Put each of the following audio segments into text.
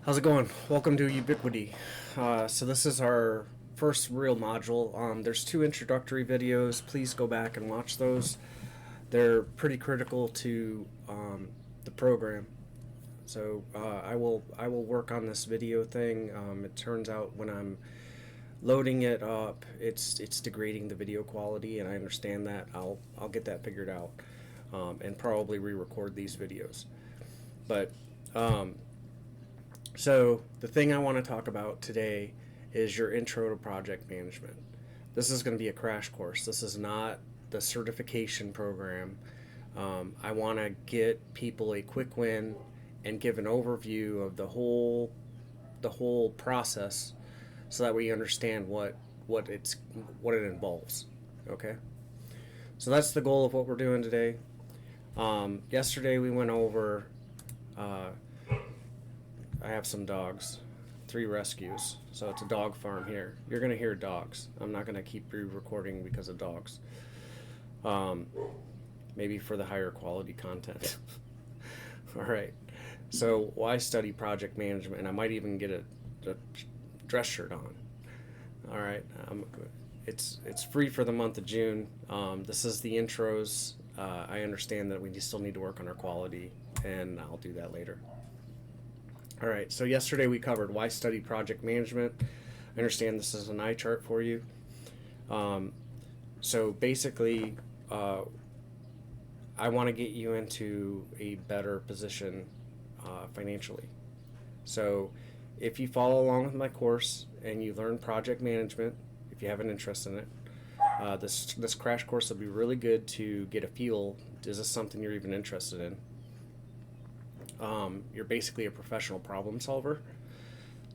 How's it going? Welcome to Ubiquity. So this is our first real module. There's two introductory videos. Please go back and watch those. They're pretty critical to the program. So I will work on this video thing. It turns out when I'm loading it up, it's degrading the video quality, and I understand that. I'll get that figured out, and probably re-record these videos. But so the thing I want to talk about today is your intro to project management. This is going to be a crash course. This is not the certification program. I want to get people a quick win and give an overview of the whole process, so that we understand what it involves. Okay, so that's the goal of what we're doing today. Yesterday we went over. I have some dogs, 3 rescues, so it's a dog farm here. You're gonna hear dogs. I'm not gonna keep re-recording because of dogs. Maybe for the higher quality content. All right. So why study project management? And I might even get a dress shirt on. All right. It's free for the month of June. This is the intros. I understand that we still need to work on our quality, and I'll do that later. All right, so yesterday we covered why study project management. I understand this is an eye chart for you. So basically, I want to get you into a better position financially. So if you follow along with my course and you learn project management, if you have an interest in it, this crash course will be really good to get a feel. Is this something you're even interested in? You're basically a professional problem solver.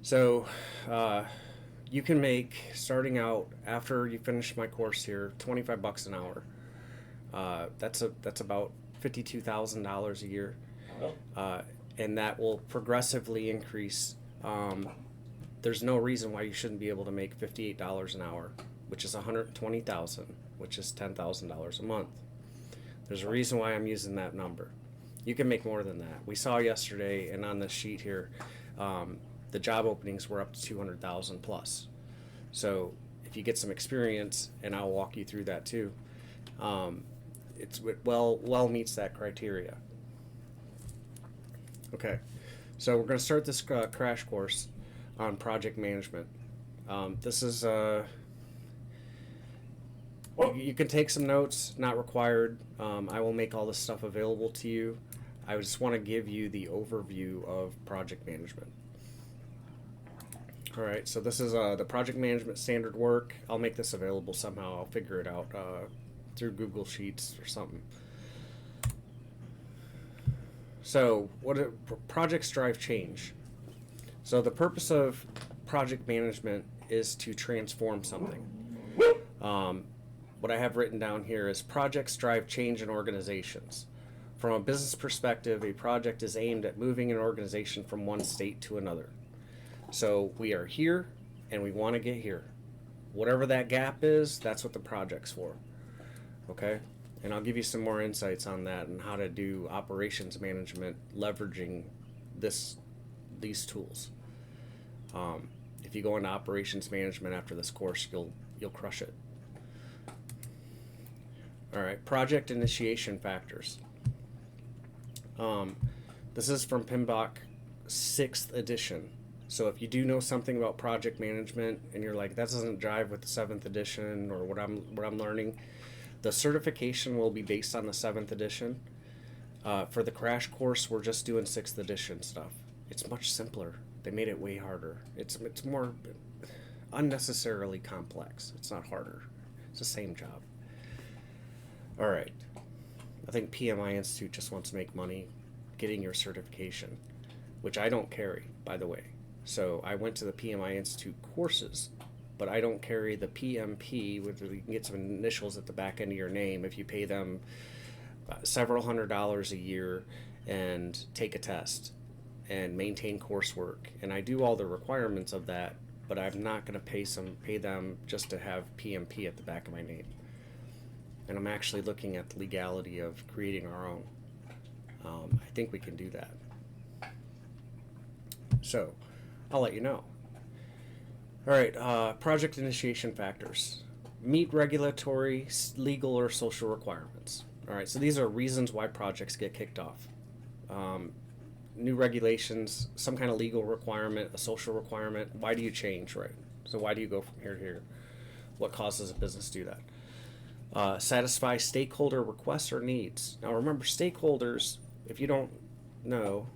So you can make, starting out after you finish my course here, $25 an hour. That's about $52,000 a year, and that will progressively increase. There's no reason why you shouldn't be able to make $58 an hour, which is $120,000, which is $10,000 a month. There's a reason why I'm using that number. You can make more than that. We saw yesterday, and on this sheet here, the job openings were up to 200,000 plus. So if you get some experience, and I'll walk you through that too, it well meets that criteria. Okay, so we're going to start this crash course on project management. This is you can take some notes, not required. I will make all this stuff available to you. I just want to give you the overview of project management. All right, so this is the project management standard work. I'll make this available somehow. I'll figure it out through Google Sheets or something. So projects drive change. So the purpose of project management is to transform something. What I have written down here is projects drive change in organizations. From a business perspective, a project is aimed at moving an organization from one state to another. So we are here and we want to get here. Whatever that gap is, that's what the project's for. Okay? And I'll give you some more insights on that and how to do operations management leveraging these tools. If you go into operations management after this course, you'll crush it. All right, project initiation factors. This is from PMBOK 6th edition. So if you do know something about project management and you're like, that doesn't jive with the 7th edition or what I'm learning, the certification will be based on the 7th edition. For the crash course, we're just doing 6th edition stuff. It's much simpler. They made it way harder. It's more unnecessarily complex. It's not harder. It's the same job. All right. I think PMI Institute just wants to make money getting your certification, which I don't carry, by the way. So I went to the PMI Institute courses, but I don't carry the PMP, which you can get some initials at the back end of your name if you pay them several $100s a year and take a test and maintain coursework. And I do all the requirements of that, but I'm not going to pay them just to have PMP at the back of my name. And I'm actually looking at the legality of creating our own. I think we can do that. So I'll let you know. All right, project initiation factors. Meet regulatory, legal, or social requirements. All right, so these are reasons why projects get kicked off. Um, New regulations, some kind of legal requirement, a social requirement. Why do you change, right? So why do you go from here to here? What causes a business to do that? Satisfy stakeholder requests or needs. Now remember, stakeholders, if you don't know,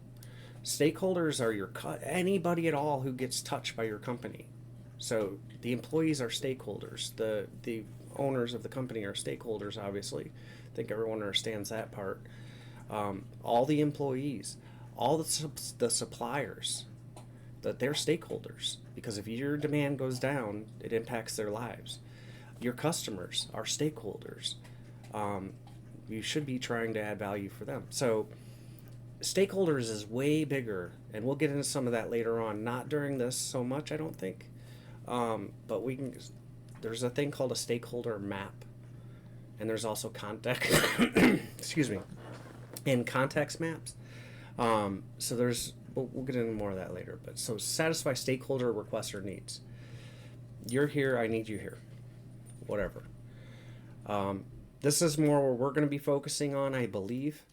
stakeholders are anybody at all who gets touched by your company. So the employees are stakeholders. The owners of the company are stakeholders. Obviously, I think everyone understands that part. All the employees, all the suppliers, that they're stakeholders, because if your demand goes down, it impacts their lives. Your customers are stakeholders. Um, you should be trying to add value for them. So stakeholders is way bigger, and we'll get into some of that later on. Not during this so much, I don't think. But we can. There's a thing called a stakeholder map, and there's also context. excuse me, and context maps. So we'll get into more of that later. But so satisfy stakeholder requests or needs. You're here, I need you here. Whatever. This is more where we're going to be focusing on, I believe,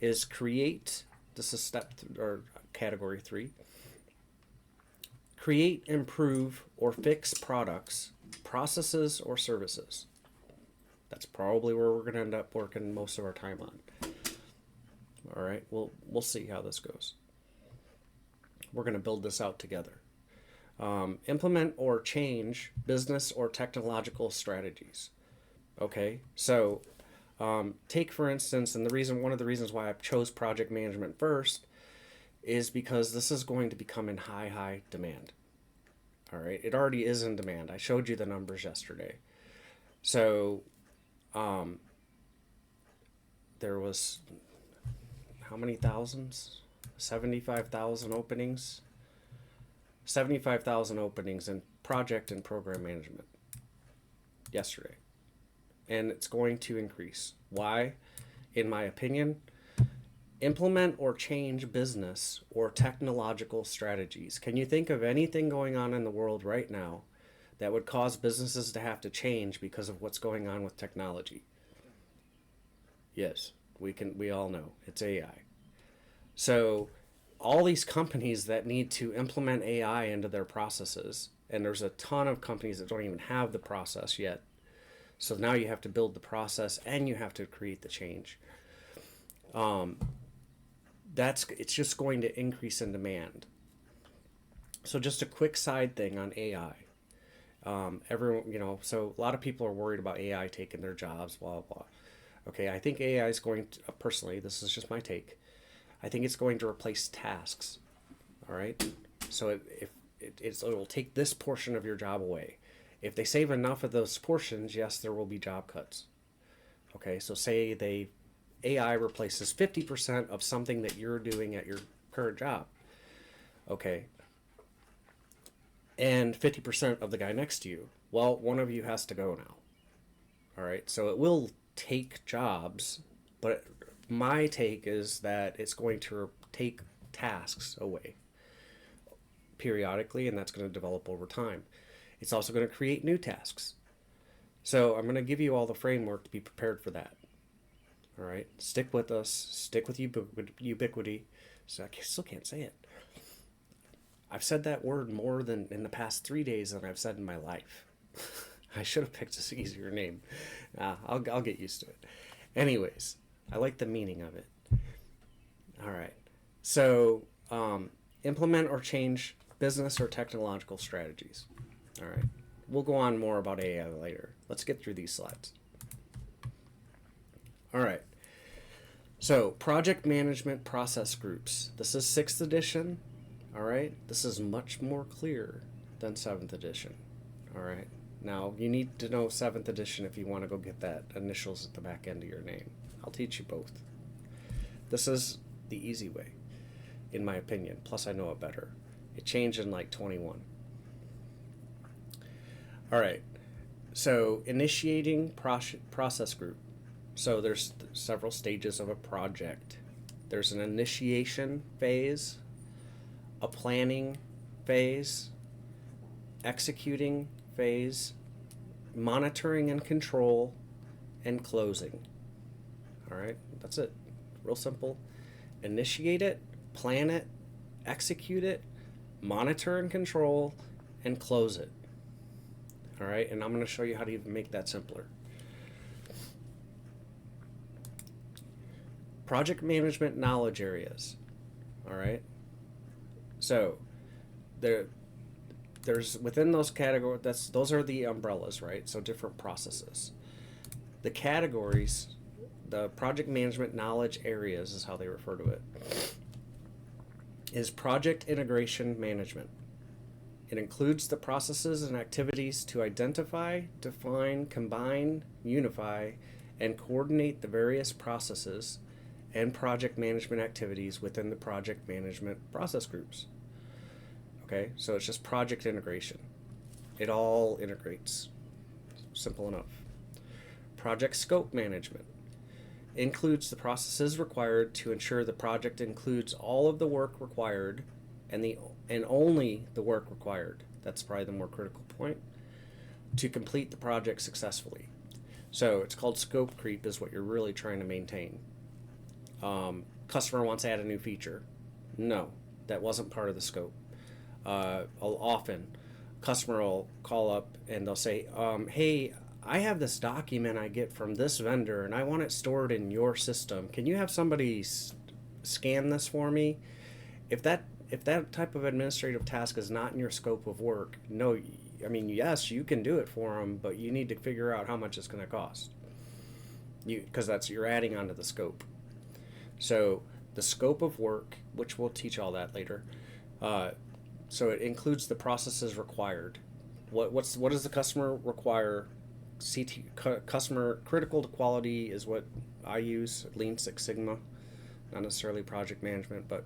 is create. This is or category 3. Create, improve, or fix products, processes, or services. That's probably where we're going to end up working most of our time on. All right, we'll see how this goes. We're going to build this out together. Implement or change business or technological strategies. Okay, so take for instance, and one of the reasons why I chose project management first is because this is going to become in high demand. All right, it already is in demand. I showed you the numbers yesterday. So there was how many thousands? 75,000 openings. 75,000 openings in project and program management yesterday. And it's going to increase. Why? In my opinion, implement or change business or technological strategies. Can you think of anything going on in the world right now that would cause businesses to have to change because of what's going on with technology? Yes, we all know it's AI. So all these companies that need to implement AI into their processes, and there's a ton of companies that don't even have the process yet. So now you have to build the process and you have to create the change. It's just going to increase in demand. So just a quick side thing on AI. Everyone, so a lot of people are worried about AI taking their jobs, blah, blah. Okay, I think AI is going to, personally, this is just my take, I think it's going to replace tasks. All right? So it will take this portion of your job away. If they save enough of those portions, yes, there will be job cuts. Okay, so say AI replaces 50% of something that you're doing at your current job. Okay. And 50% of the guy next to you. Well, one of you has to go now. All right, so it will take jobs, but my take is that it's going to take tasks away periodically, and that's going to develop over time. It's also going to create new tasks. So I'm going to give you all the framework to be prepared for that. All right, stick with us, stick with Ubiquity. So I still can't say it. I've said that word more than in the past 3 days than I've said in my life. I should have picked an easier name. I'll get used to it. Anyways, I like the meaning of it. All right. So implement or change business or technological strategies. All right. We'll go on more about AI later. Let's get through these slides. All right. So project management process groups. This is 6th edition. All right. This is much more clear than 7th edition. All right. Now, you need to know 7th edition if you want to go get that initials at the back end of your name. I'll teach you both. This is the easy way, in my opinion. Plus, I know it better. It changed in like 21. All right. So, initiating process group. So, there's several stages of a project. There's an initiation phase, a planning phase, executing phase, monitoring and control, and closing. All right, that's it. Real simple. Initiate it, plan it, execute it, monitor and control, and close it. All right, and I'm going to show you how to even make that simpler. Project management knowledge areas. All right, so there's within those categories, those are the umbrellas, right? So different processes. The categories, the project management knowledge areas is how they refer to it, is project integration management. It includes the processes and activities to identify, define, combine, unify, and coordinate the various processes and project management activities within the project management process groups. Okay, so it's just project integration. It all integrates. Simple enough. Project scope management includes the processes required to ensure the project includes all of the work required and only the work required. That's probably the more critical point to complete the project successfully. So it's called scope creep, is what you're really trying to maintain. Customer wants to add a new feature. No, that wasn't part of the scope. Often, customer will call up and they'll say, "Hey, I have this document I get from this vendor, and I want it stored in your system. Can you have somebody scan this for me?" If that type of administrative task is not in your scope of work, no, I mean, yes, you can do it for them, but you need to figure out how much it's going to cost. Because you're adding onto the scope. So the scope of work, which we'll teach all that later. So it includes the processes required. What does the customer require? Customer critical to quality is what I use, Lean Six Sigma, not necessarily project management, but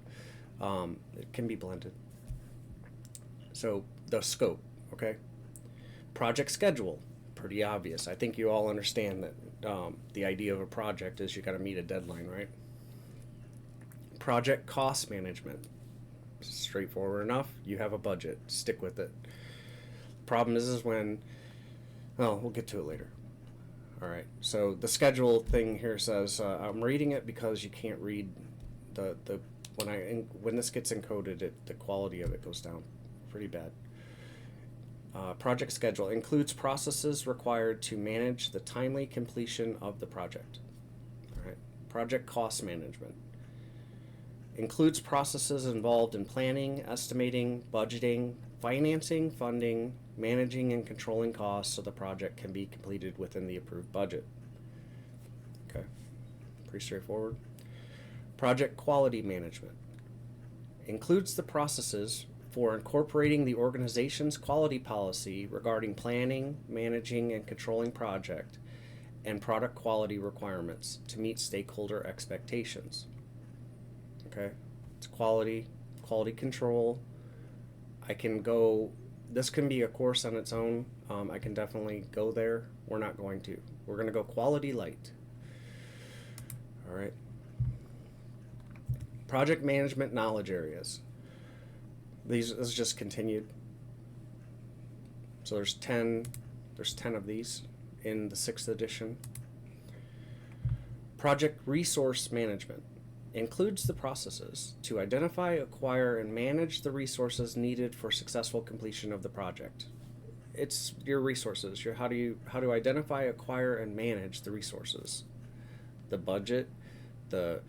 it can be blended. So the scope, okay? Project schedule, pretty obvious. I think you all understand that the idea of a project is you got to meet a deadline, right? Project cost management, straightforward enough. You have a budget, stick with it. Problem is when, well, we'll get to it later. All right, so the schedule thing here says, I'm reading it because you can't read when this gets encoded, the quality of it goes down pretty bad. Project schedule includes processes required to manage the timely completion of the project. All right. Project cost management includes processes involved in planning, estimating, budgeting, financing, funding, managing, and controlling costs so the project can be completed within the approved budget. Okay, pretty straightforward. Project quality management includes the processes for incorporating the organization's quality policy regarding planning, managing, and controlling project and product quality requirements to meet stakeholder expectations. Okay, it's quality control. This can be a course on its own. I can definitely go there. We're not going to. We're going to go quality light. All right. Project management knowledge areas. This is just continued. So there's 10 of these in the 6th edition. Project resource management includes the processes to identify, acquire, and manage the resources needed for successful completion of the project. It's your resources. How do you identify, acquire, and manage the resources? The budget, the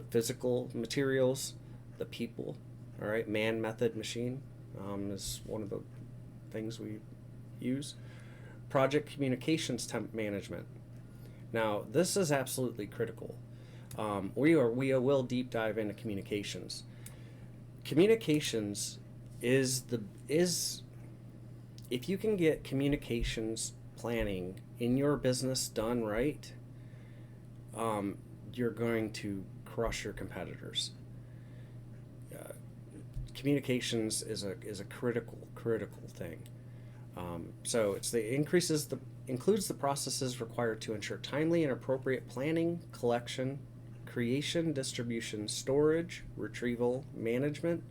physical materials, the people. All right, man, method, machine is one of the things we use. Project communications management. Now, this is absolutely critical. We will deep dive into communications. Communications is if you can get communications planning in your business done right, you're going to crush your competitors. Communications is a critical thing. So includes the processes required to ensure timely and appropriate planning, collection, creation, distribution, storage, retrieval, management,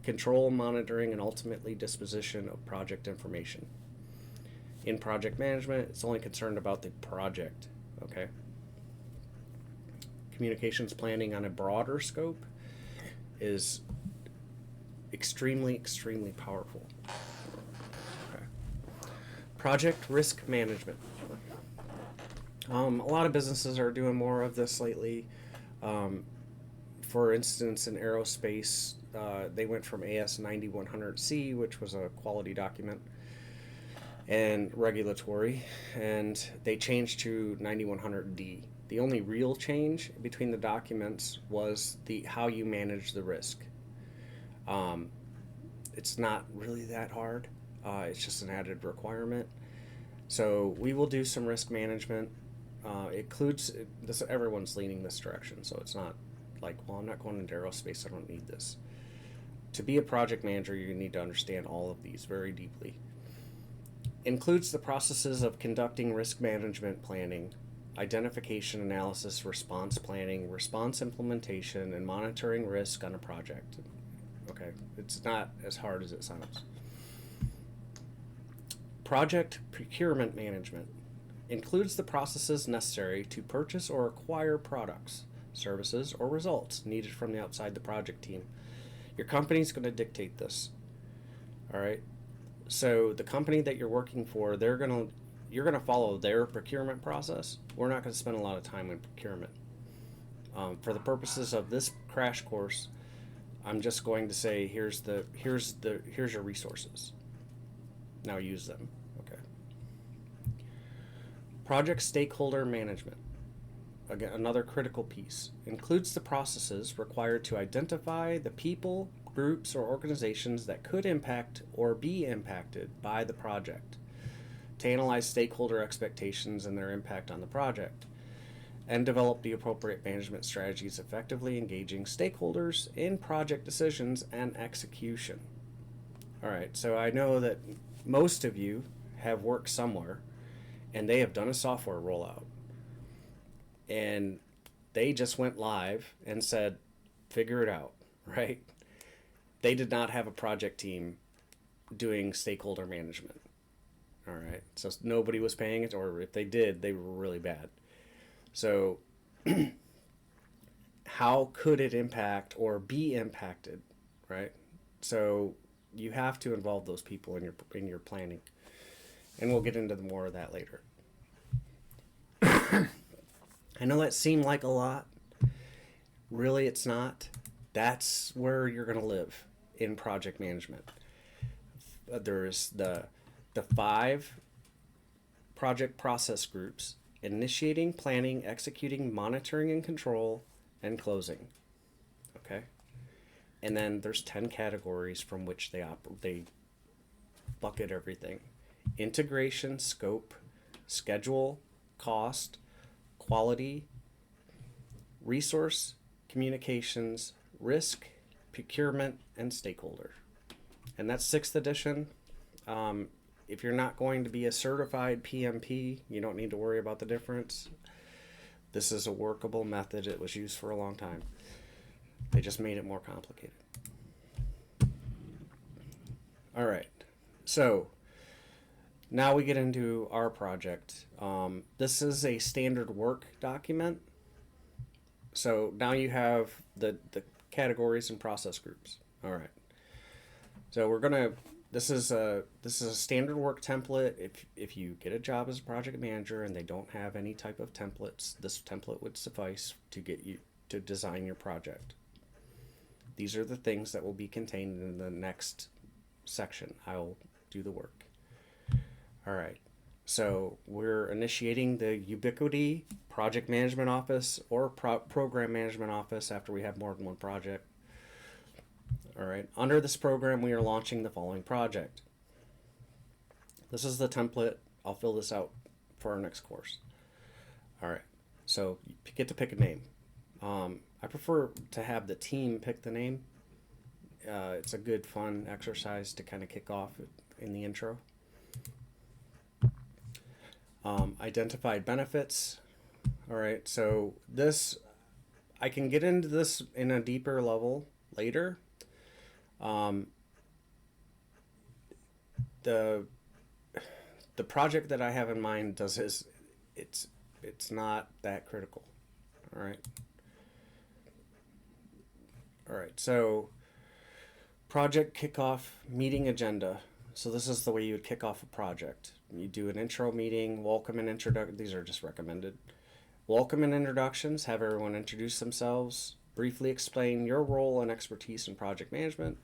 control, monitoring, and ultimately disposition of project information. In project management, it's only concerned about the project, okay? Communications planning on a broader scope is extremely powerful. Okay. Project risk management. A lot of businesses are doing more of this lately. For instance, in aerospace, they went from AS 9100C, which was a quality document and regulatory, and they changed to 9100D. The only real change between the documents was the how you manage the risk. It's not really that hard. It's just an added requirement. So we will do some risk management. It includes this. Everyone's leaning this direction, so it's not like, well, I'm not going into aerospace. I don't need this. To be a project manager, you need to understand all of these very deeply. Includes the processes of conducting risk management planning, identification, analysis, response planning, response implementation, and monitoring risk on a project. Okay, it's not as hard as it sounds. Project procurement management includes the processes necessary to purchase or acquire products, services, or results needed from the outside the project team. Your company's going to dictate this. All right. So the company that you're working for, you're going to follow their procurement process. We're not going to spend a lot of time on procurement. For the purposes of this crash course, I'm just going to say here's your resources. Now use them. Okay. Project stakeholder management. Again, another critical piece, includes the processes required to identify the people, groups, or organizations that could impact or be impacted by the project, to analyze stakeholder expectations and their impact on the project, and develop the appropriate management strategies effectively engaging stakeholders in project decisions and execution. All right, so I know that most of you have worked somewhere and they have done a software rollout. And they just went live and said, figure it out, right? They did not have a project team doing stakeholder management. All right. So nobody was paying it, or if they did, they were really bad. So how could it impact or be impacted, right? So you have to involve those people in your planning. And we'll get into more of that later. I know that seemed like a lot. Really, it's not. That's where you're going to live in project management. There's the 5 project process groups: initiating, planning, executing, monitoring and control, and closing. Okay? And then there's 10 categories from which they bucket everything: integration, scope, schedule, cost, quality, resource, communications, risk, procurement, and stakeholder. And that's 6th edition. If you're not going to be a certified PMP, you don't need to worry about the difference. This is a workable method. It was used for a long time. They just made it more complicated. All right. So now we get into our project. This is a standard work document. So now you have the categories and process groups. All right. So this is a standard work template. If you get a job as a project manager and they don't have any type of templates, this template would suffice to get you to design your project. These are the things that will be contained in the next section. I'll do the work. All right. So we're initiating the Ubiquity Project Management Office or Program Management Office after we have more than one project. All right. Under this program, we are launching the following project. This is the template. I'll fill this out for our next course. All right. So you get to pick a name. I prefer to have the team pick the name. It's a good, fun exercise to kind of kick off in the intro. Identified benefits. All right. So I can get into this in a deeper level later. Um, the the project that I have in mind it's it's not that critical. All right. All right. So project kickoff meeting agenda. So this is the way you would kick off a project. You do an intro meeting, welcome and introduction. These are just recommended. Welcome and introductions. Have everyone introduce themselves. Briefly explain your role and expertise in project management.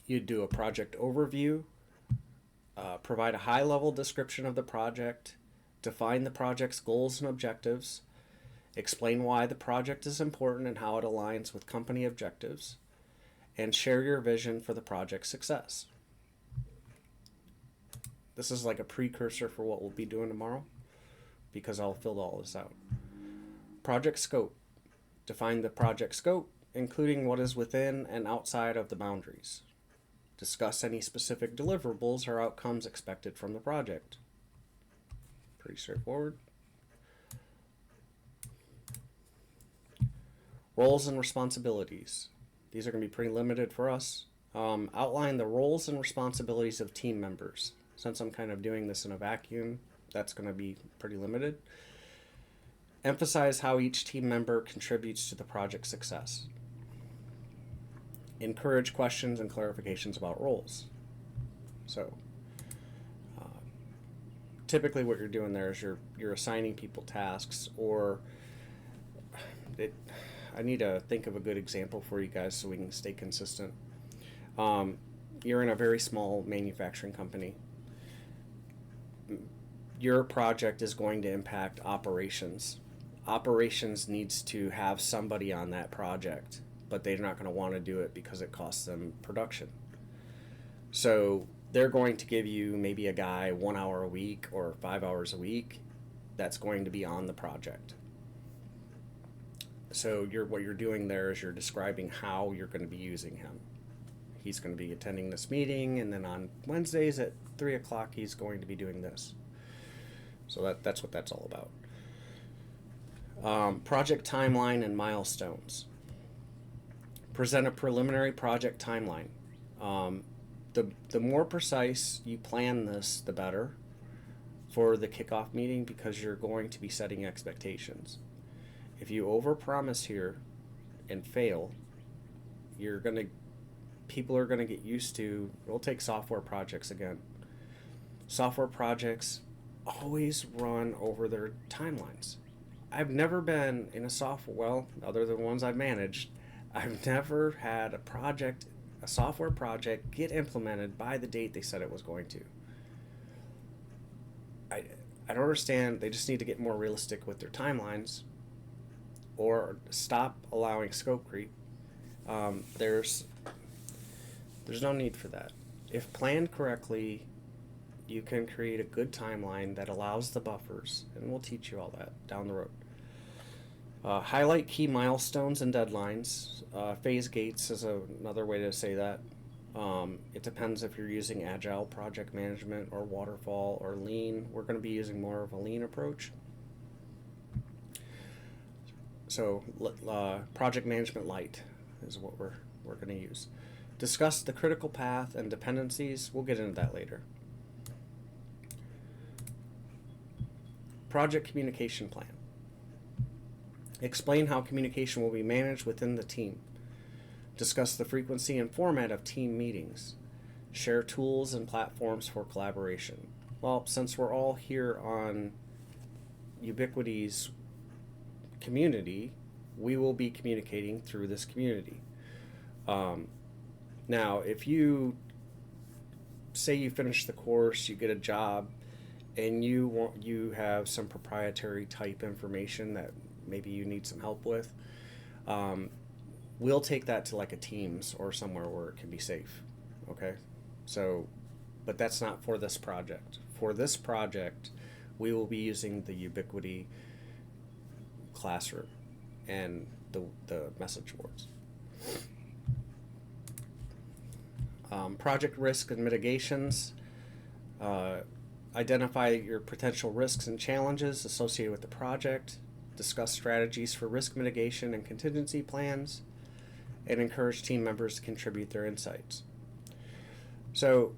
You'd do a project overview. Provide a high-level description of the project. Define the project's goals and objectives. Explain why the project is important and how it aligns with company objectives, and share your vision for the project's success. This is like a precursor for what we'll be doing tomorrow, because I'll fill all this out. Project scope. Define the project scope, including what is within and outside of the boundaries. Discuss any specific deliverables or outcomes expected from the project. Pretty straightforward. Roles and responsibilities. These are going to be pretty limited for us. Outline the roles and responsibilities of team members. Since I'm kind of doing this in a vacuum, that's going to be pretty limited. Emphasize how each team member contributes to the project's success. Encourage questions and clarifications about roles. So, typically what you're doing there is you're assigning people tasks, or I need to think of a good example for you guys so we can stay consistent. You're in a very small manufacturing company. Your project is going to impact operations. Operations needs to have somebody on that project, but they're not going to want to do it because it costs them production. So they're going to give you maybe a guy 1 hour a week or 5 hours a week that's going to be on the project. So what you're doing there is you're describing how you're going to be using him. He's going to be attending this meeting, and then on Wednesdays at 3 o'clock he's going to be doing this. So that's what that's all about. Project timeline and milestones. Present a preliminary project timeline. The more precise you plan this, the better for the kickoff meeting, because you're going to be setting expectations. If you overpromise here and fail, people are gonna get used to. We'll take software projects again. Software projects always run over their timelines. I've never been in a software, other than ones I've managed, I've never had a software project get implemented by the date they said it was going to. I don't understand. They just need to get more realistic with their timelines, or stop allowing scope creep. There's no need for that. If planned correctly, you can create a good timeline that allows the buffers, and we'll teach you all that down the road. Highlight key milestones and deadlines. Phase gates is another way to say that. It depends if you're using agile project management or waterfall or lean. We're going to be using more of a lean approach. So project management light is what we're going to use. Discuss the critical path and dependencies. We'll get into that later. Project communication plan. Explain how communication will be managed within the team. Discuss the frequency and format of team meetings. Share tools and platforms for collaboration. Well, since we're all here on Ubiquity's community, we will be communicating through this community. Now, if you say you finish the course, you get a job, and you have some proprietary type information that maybe you need some help with, we'll take that to like a Teams or somewhere where it can be safe. Okay, so, but that's not for this project. For this project, we will be using the Ubiquity classroom and the message boards. Project risk and mitigations. Identify your potential risks and challenges associated with the project. Discuss strategies for risk mitigation and contingency plans. and encourage team members to contribute their insights. So,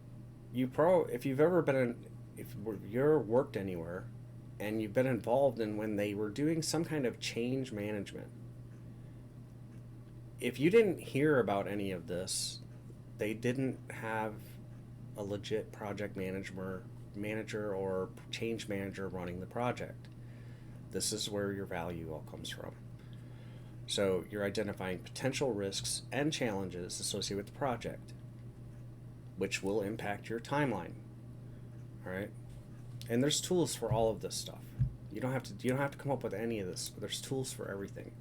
if you've ever been if you're worked anywhere, and you've been involved in when they were doing some kind of change management, if you didn't hear about any of this, they didn't have a legit project manager or change manager running the project. This is where your value all comes from. So you're identifying potential risks and challenges associated with the project, which will impact your timeline. All right, and there's tools for all of this stuff. You don't have to come up with any of this, but there's tools for everything.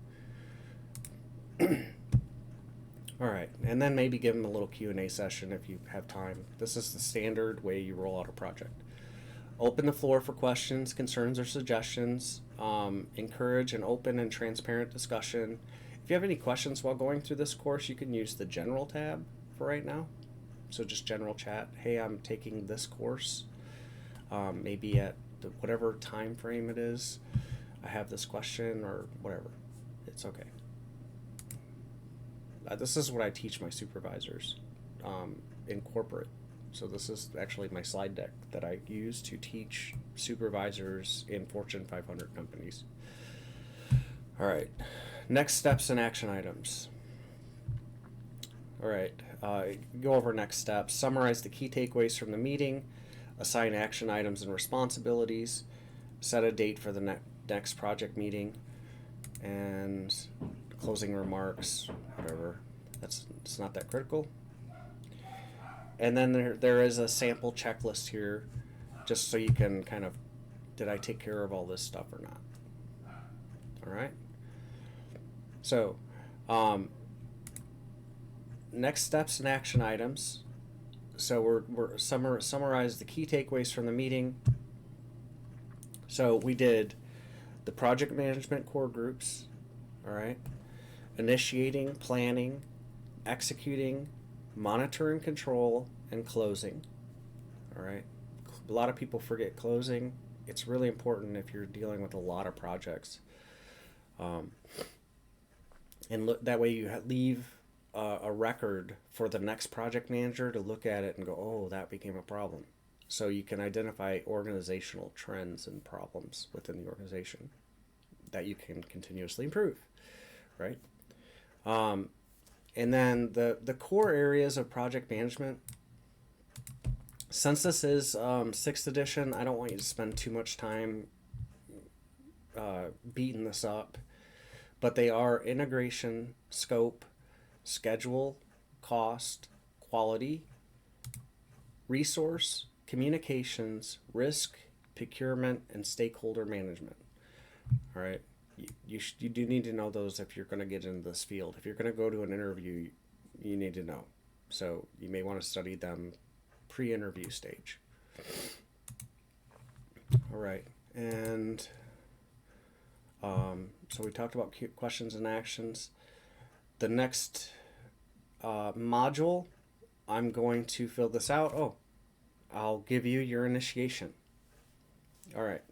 All right, and then maybe give them a little Q&A session if you have time. This is the standard way you roll out a project. Open the floor for questions, concerns, or suggestions. Encourage an open and transparent discussion. If you have any questions while going through this course, you can use the General tab for right now. So just general chat. Hey, I'm taking this course. Maybe at whatever time frame it is, I have this question or whatever. It's okay. This is what I teach my supervisors in corporate. So this is actually my slide deck that I use to teach supervisors in Fortune 500 companies. All right, next steps and action items. All right, go over next steps. Summarize the key takeaways from the meeting. Assign action items and responsibilities. Set a date for the next project meeting. And closing remarks, whatever. It's not that critical. And then there is a sample checklist here, just so you can kind of, did I take care of all this stuff or not? All right. So, next steps and action items. So we're summarize the key takeaways from the meeting. So we did the project management core groups. All right. Initiating, planning, executing, monitor and control, and closing. All right. A lot of people forget closing. It's really important if you're dealing with a lot of projects. And that way you leave a record for the next project manager to look at it and go, oh, that became a problem. So you can identify organizational trends and problems within the organization that you can continuously improve, right? And then the core areas of project management, since this is 6th edition, I don't want you to spend too much time beating this up, but they are integration, scope, schedule, cost, quality, resource, communications, risk, procurement, and stakeholder management. All right. You do need to know those if you're going to get into this field. If you're going to go to an interview, you need to know. So you may want to study them pre-interview stage. All right. And so we talked about questions and actions. The next module, I'm going to fill this out. Oh, I'll give you your initiation. All right.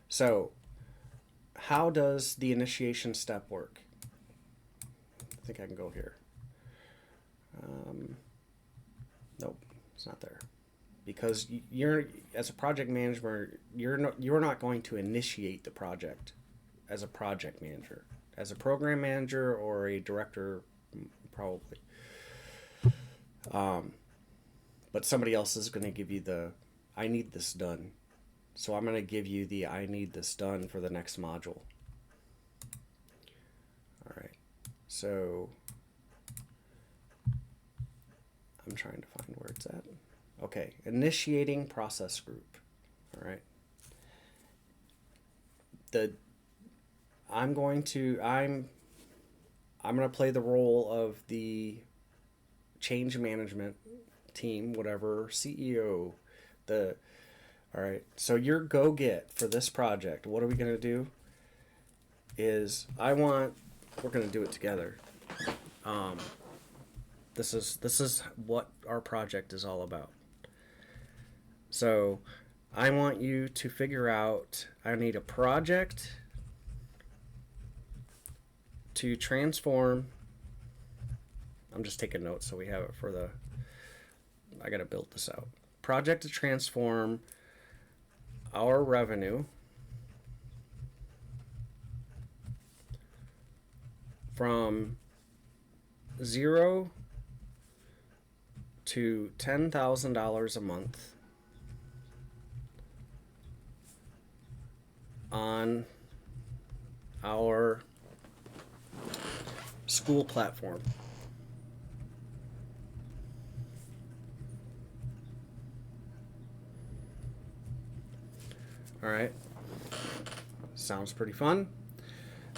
So how does the initiation step work? I think I can go here. Nope, it's not there. Because you're, as a project manager, you're not going to initiate the project as a project manager. As a program manager or a director, probably. But somebody else is going to give you the, I need this done. So I'm going to give you the I need this done for the next module. All right. So I'm trying to find where it's at. Okay. Initiating process group. All right. I'm going to play the role of the change management team, whatever, CEO, all right, so your go-get for this project, what are we going to do is we're going to do it together. This is what our project is all about. So I want you to figure out, I need a project to transform I'm just taking notes so we have it for the. I got to build this out. Project to transform our revenue from 0 to $10,000 a month on our school platform. All right. Sounds pretty fun.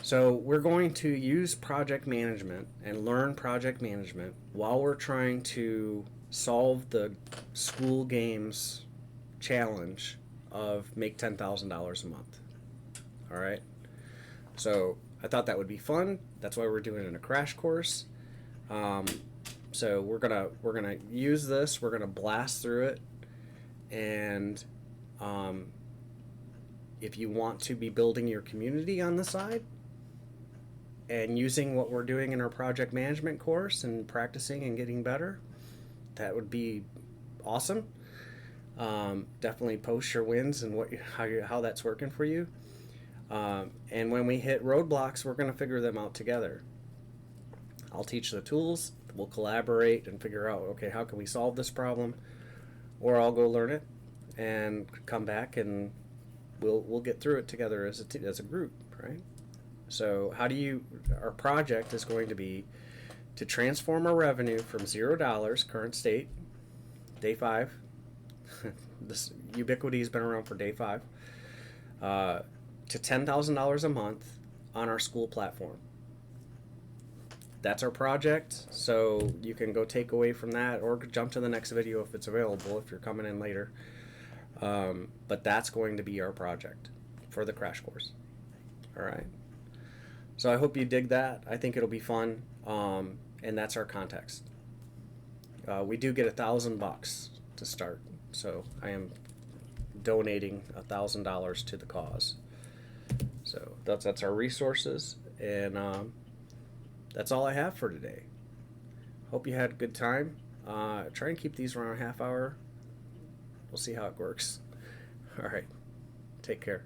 So we're going to use project management and learn project management while we're trying to solve the school games challenge of make $10,000 a month. All right. So I thought that would be fun. That's why we're doing it in a crash course. So we're gonna use this. We're gonna blast through it, and if you want to be building your community on the side and using what we're doing in our project management course and practicing and getting better, that would be awesome. Definitely post your wins and how that's working for you. And when we hit roadblocks, we're going to figure them out together. I'll teach the tools. We'll collaborate and figure out, okay, how can we solve this problem? Or I'll go learn it and come back and we'll get through it together as a group, right? So our project is going to be to transform our revenue from $0, current state, day 5. This Ubiquity has been around for day 5, to $10,000 a month on our school platform. That's our project, so you can go take away from that or jump to the next video if it's available, if you're coming in later. But that's going to be our project for the crash course. All right. So I hope you dig that. I think it'll be fun, and that's our context. We do get $1,000 to start, so I am donating $1,000 to the cause. So that's our resources, and that's all I have for today. Hope you had a good time. Try and keep these around a half hour. We'll see how it works. All right. Take care.